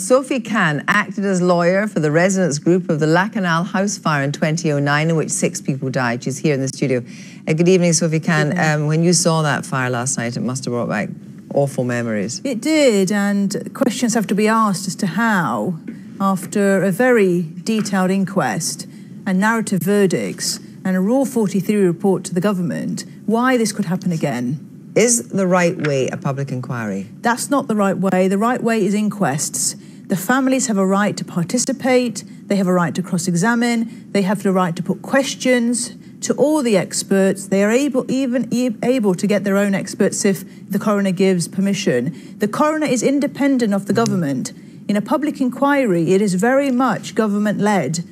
Sophie Khan acted as lawyer for the residents group of the Lakanal House fire in 2009, in which 6 people died. She's here in the studio. Good evening, Sophie Khan. When you saw that fire last night, it must have brought back awful memories. It did, and questions have to be asked as to how, after a very detailed inquest and narrative verdicts and a Rule 43 report to the government, why this could happen again. Is the right way a public inquiry? That's not the right way. The right way is inquests. The families have a right to participate, they have a right to cross-examine, they have the right to put questions to all the experts. They are even able to get their own experts if the coroner gives permission. The coroner is independent of the government. In a public inquiry, it is very much government-led.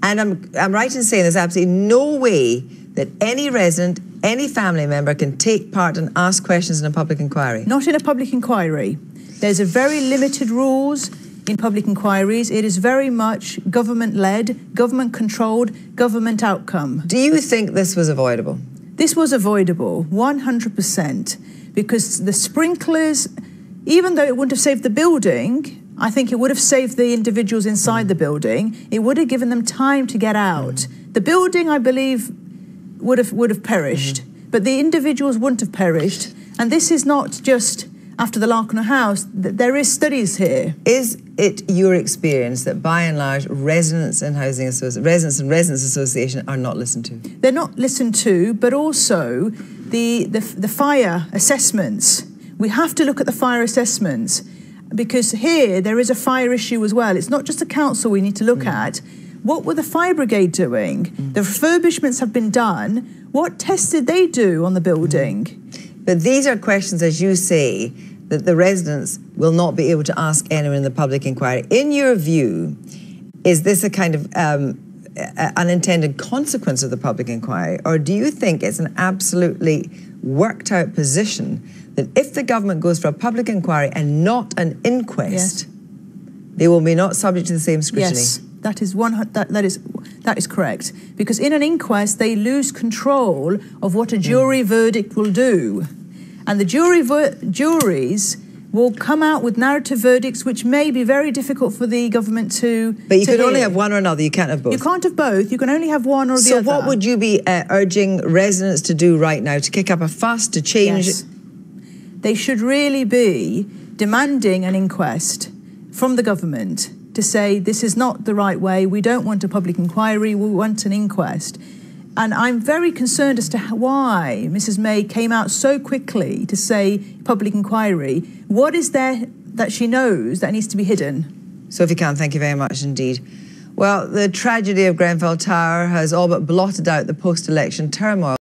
And I'm right in saying there's absolutely no way that any resident, any family member can take part and ask questions in a public inquiry? Not in a public inquiry. There's a very limited rules in public inquiries. It is very much government-led, government-controlled, government outcome. Do you think this was avoidable? This was avoidable, 100%, because the sprinklers, even though it wouldn't have saved the building, I think it would have saved the individuals inside the building. It would have given them time to get out. The building, I believe, would have perished, but the individuals wouldn't have perished. And this is not just after the Lakanal House. There is studies here. Is it your experience that by and large residents and residents association are not listened to? They're not listened to, but also the fire assessments. We have to look at the fire assessments, because here there is a fire issue as well. It's not just a council we need to look at. What were the fire brigade doing? The refurbishments have been done. What tests did they do on the building? But these are questions, as you say, that the residents will not be able to ask anyone in the public inquiry. In your view, is this a kind of unintended consequence of the public inquiry? Or do you think it's an absolutely worked out position that if the government goes for a public inquiry and not an inquest, they will be not subject to the same scrutiny? Yes. That is correct, because in an inquest they lose control of what a jury verdict will do, and the juries will come out with narrative verdicts which may be very difficult for the government to. But you can only have one or another. You can't have both. You can't have both. You can only have one or the other. So what would you be urging residents to do right now to kick up a fuss to change? Yes. They should really be demanding an inquest from the government to say this is not the right way, we don't want a public inquiry, we want an inquest. And I'm very concerned as to why Mrs May came out so quickly to say public inquiry. What is there that she knows that needs to be hidden? Sophie Khan, thank you very much indeed. Well, the tragedy of Grenfell Tower has all but blotted out the post-election turmoil.